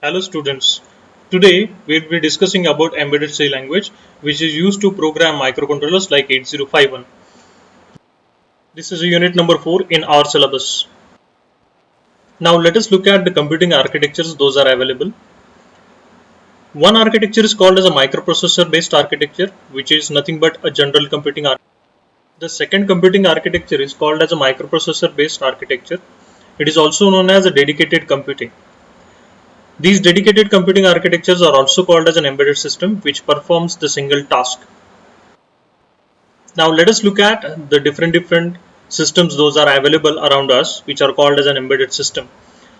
Hello students. Today we will be discussing about embedded C language which is used to program microcontrollers like 8051. This is unit number 4 in our syllabus. Now let us look at the computing architectures those are available. One architecture is called as a microprocessor based architecture which is nothing but a general computing architecture. The second computing architecture is called as a microprocessor based architecture. It is also known as a dedicated computing. These dedicated computing architectures are also called as an embedded system which performs the single task. Now let us look at the different systems those are available around us which are called as an embedded system.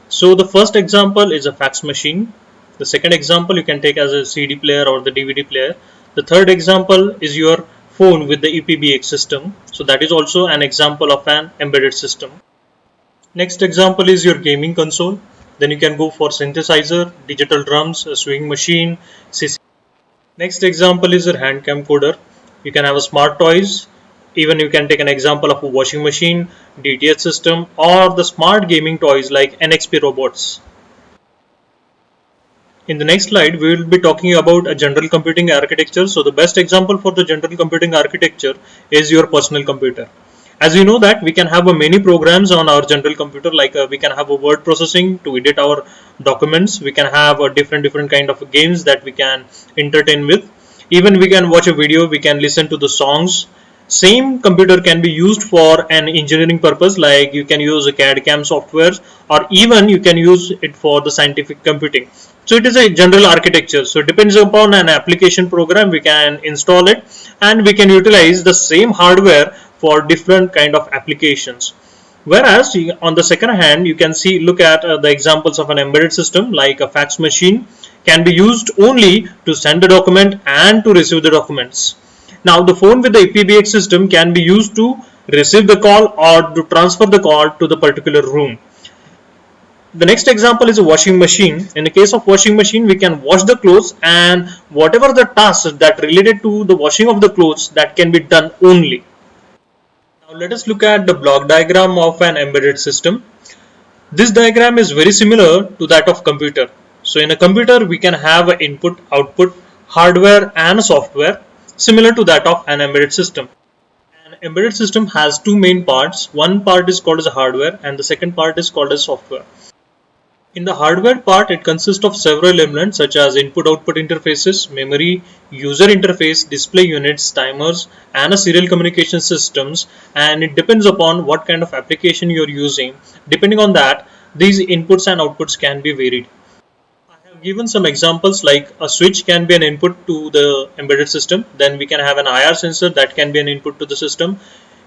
So the first example is a fax machine. The second example you can take as a CD player or the DVD player. The third example is your phone with the EPBX system. So that is also an example of an embedded system. Next example is your gaming console. Then you can go for synthesizer, digital drums, a swing machine, CC. Next example is your hand camcorder. You can have a smart toys. Even you can take an example of a washing machine, DTH system, or the smart gaming toys like NXP robots. In the next slide, we will be talking about a general computing architecture. So the best example for the general computing architecture is your personal computer. As you know that we can have many programs on our general computer, like we can have a word processing to edit our documents. We can have a different kind of games that we can entertain with. Even we can watch a video, we can listen to the songs. Same computer can be used for an engineering purpose, like you can use a CAD CAM software, or even you can use it for the scientific computing. So it is a general architecture. So it depends upon an application program, we can install it and we can utilize the same hardware for different kind of applications. Whereas on the second hand, you can see look at the examples of an embedded system like a fax machine can be used only to send the document and to receive the documents. Now the phone with the EPBX system can be used to receive the call or to transfer the call to the particular room. The next example is a washing machine. In the case of washing machine, we can wash the clothes and whatever the tasks that related to the washing of the clothes that can be done only. Now let us look at the block diagram of an embedded system. This diagram is very similar to that of computer. So in a computer we can have an input, output, hardware and software similar to that of an embedded system. An embedded system has two main parts. One part is called as hardware and the second part is called as software. In the hardware part, it consists of several elements such as input-output interfaces, memory, user interface, display units, timers, and a serial communication systems. And it depends upon what kind of application you are using. Depending on that, these inputs and outputs can be varied. I have given some examples like a switch can be an input to the embedded system. Then we can have an IR sensor that can be an input to the system.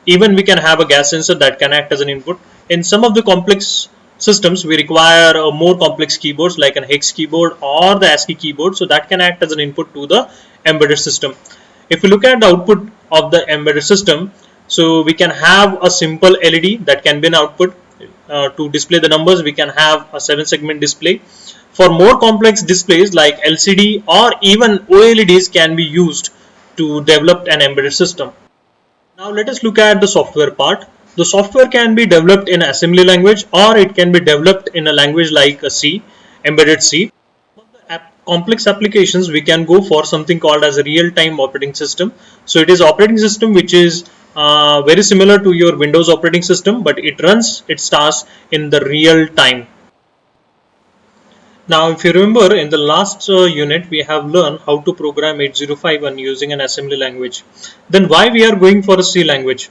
Even we can have a gas sensor that can act as an input. In some of the complex systems we require more complex keyboards like an hex keyboard or the ASCII keyboard, so that can act as an input to the embedded system. If you look at the output of the embedded system, so we can have a simple LED that can be an output to display the numbers. We can have a 7-segment display. For more complex displays like LCD or even OLEDs can be used to develop an embedded system. Now let us look at the software part. The software can be developed in assembly language or it can be developed in a language like a C, embedded C. For the complex applications, we can go for something called as a real-time operating system. So it is operating system which is very similar to your Windows operating system, but it runs its tasks in the real time. Now if you remember in the last unit we have learned how to program 8051 using an assembly language. Then why we are going for a C language?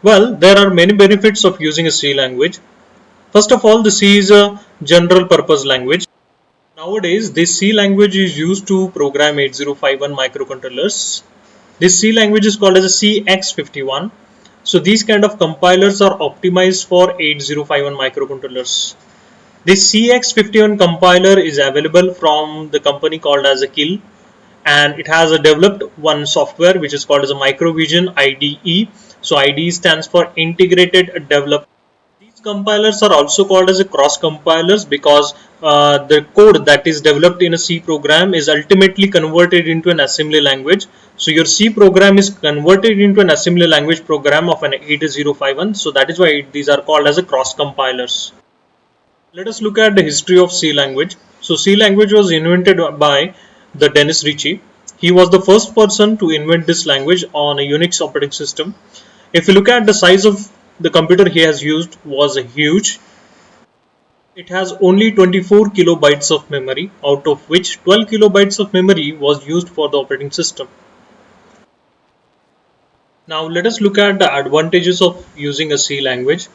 Well, there are many benefits of using a C language. First of all, the C is a general purpose language. Nowadays, this C language is used to program 8051 microcontrollers. This C language is called as a CX51. So these kind of compilers are optimized for 8051 microcontrollers. This CX51 compiler is available from the company called as a Kill, and it has a developed one software which is called as a uVision IDE. So IDE stands for Integrated Development. These compilers are also called as a cross compilers because the code that is developed in a C program is ultimately converted into an assembly language. So your C program is converted into an assembly language program of an 8051. So that is why these are called as a cross compilers. Let us look at the history of C language. So C language was invented by the Dennis Ritchie. He was the first person to invent this language on a Unix operating system. If you look at the size of the computer he has used was huge. It has only 24 kilobytes of memory, out of which 12 kilobytes of memory was used for the operating system. Now let us look at the advantages of using a C language.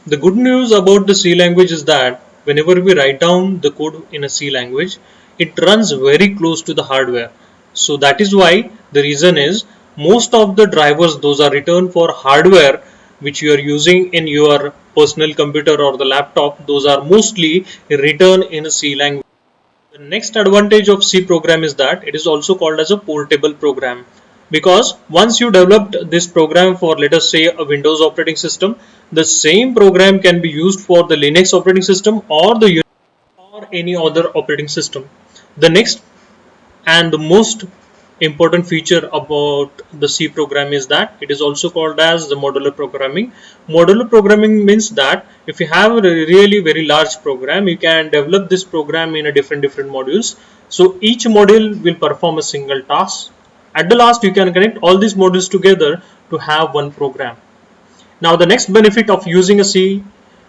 The good news about the C language is that whenever we write down the code in a C language, it runs very close to the hardware. So that is why the reason is most of the drivers those are written for hardware which you are using in your personal computer or the laptop, those are mostly written in a C language. The next advantage of C program is that it is also called as a portable program, because once you developed this program for, let us say, a Windows operating system, the same program can be used for the Linux operating system or the Unix or any other operating system. The next and the most important feature about the C program is that it is also called as the modular programming. Modular programming means that if you have a really very large program, you can develop this program in a different modules. So each module will perform a single task. At the last, you can connect all these modules together to have one program. Now the next benefit of using a C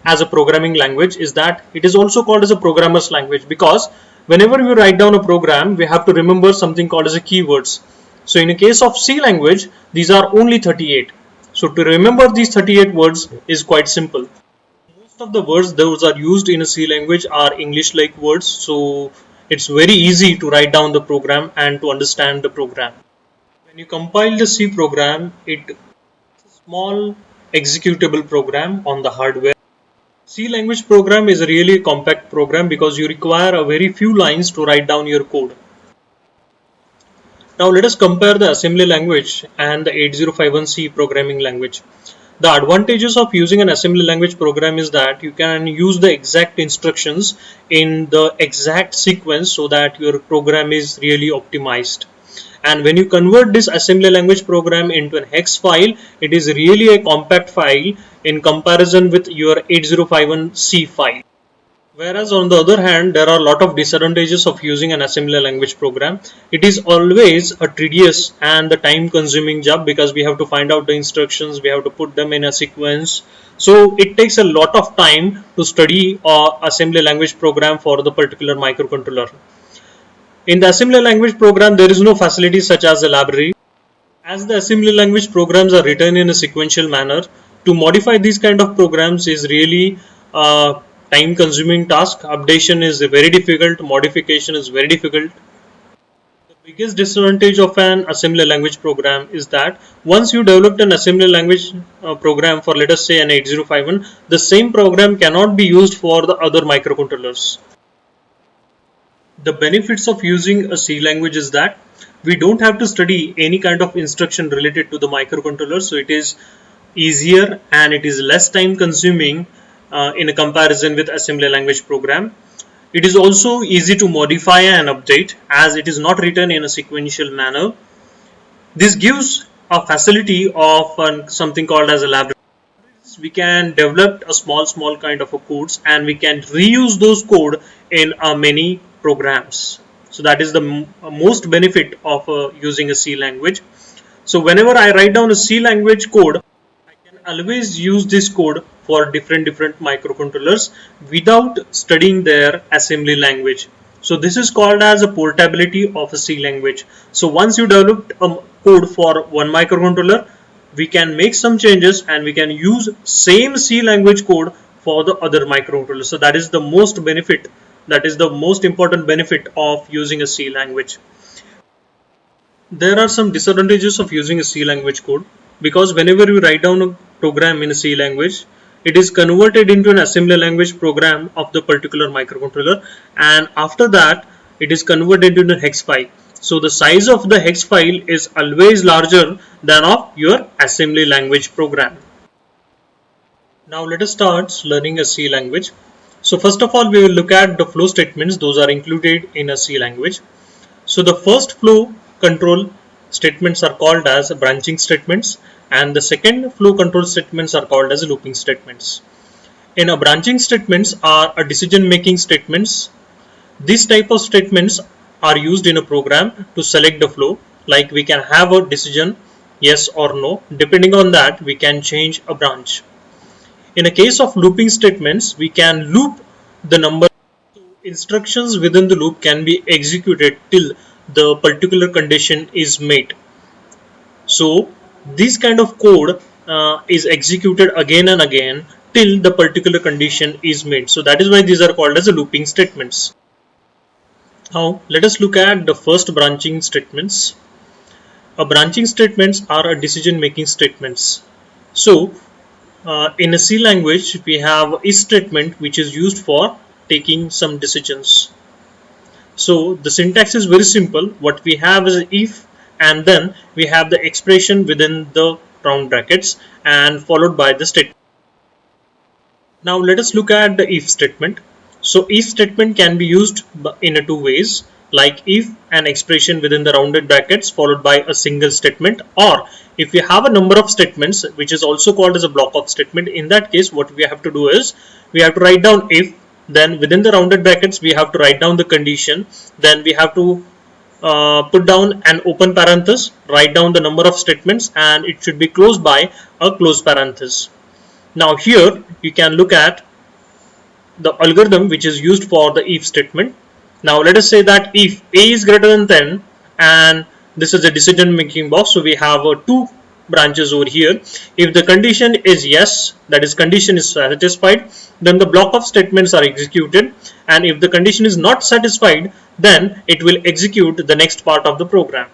as a programming language is that it is also called as a programmer's language, because whenever we write down a program, we have to remember something called as a keywords. So in a case of C language, these are only 38. So to remember these 38 words is quite simple. Most of the words those are used in a C language are English like words, so it's very easy to write down the program and to understand the program. When you compile the C program, it small executable program on the hardware. C language program is a really compact program because you require a very few lines to write down your code. Now let us compare the assembly language and the 8051C programming language. The advantages of using an assembly language program is that you can use the exact instructions in the exact sequence so that your program is really optimized. And when you convert this assembly language program into an hex file, it is really a compact file in comparison with your 8051C file. Whereas on the other hand, there are a lot of disadvantages of using an assembly language program. It is always a tedious and the time consuming job because we have to find out the instructions, we have to put them in a sequence. So it takes a lot of time to study assembly language program for the particular microcontroller. In the assembly language program, there is no facility such as a library. As the assembly language programs are written in a sequential manner, to modify these kind of programs is really a time consuming task. Updation is very difficult, modification is very difficult. The biggest disadvantage of an assembly language program is that once you developed an assembly language program for, let us say, an 8051, the same program cannot be used for the other microcontrollers. The benefits of using a C language is that we don't have to study any kind of instruction related to the microcontroller, so it is easier and it is less time consuming in a comparison with assembly language program. It is also easy to modify and update as it is not written in a sequential manner. This gives a facility of something called as a library. We can develop a small kind of a codes and we can reuse those code in many programs. So that is the most benefit of using a C language. So whenever I write down a C language code, I can always use this code for different microcontrollers without studying their assembly language. So this is called as a portability of a C language. So once you develop a code for one microcontroller, we can make some changes and we can use same C language code for the other microcontroller. So that is the most benefit, that is the most important benefit of using a C language. There are some disadvantages of using a C language code, because whenever you write down a program in a C language, it is converted into an assembly language program of the particular microcontroller, and after that it is converted into a hex file. So the size of the hex file is always larger than of your assembly language program. Now let us start learning a C language. So first of all, we will look at the flow statements. Those are included in a C language. So the first flow control statements are called as branching statements, and the second flow control statements are called as looping statements. In a branching statements are a decision making statements. These type of statements are used in a program to select the flow. Like we can have a decision yes or no. Depending on that, we can change a branch. In a case of looping statements, we can loop the number. Instructions within the loop can be executed till the particular condition is met. So this kind of code is executed again and again till the particular condition is met. So that is why these are called as looping statements. Now let us look at the first branching statements. Branching statements are a decision making statements. So in a C language, we have if statement which is used for taking some decisions. So the syntax is very simple. What we have is if, and then we have the expression within the round brackets and followed by the statement. Now let us look at the if statement. So if statement can be used in two ways, like if an expression within the rounded brackets followed by a single statement, or if we have a number of statements which is also called as a block of statement. In that case, what we have to do is we have to write down if, then within the rounded brackets we have to write down the condition, then we have to put down an open parenthesis, write down the number of statements, and it should be closed by a closed parenthesis. Now here you can look at the algorithm which is used for the if statement. Now let us say that if a is greater than 10, and this is a decision making box, so we have two branches over here. If the condition is yes, that is condition is satisfied, then the block of statements are executed, and if the condition is not satisfied, then it will execute the next part of the program.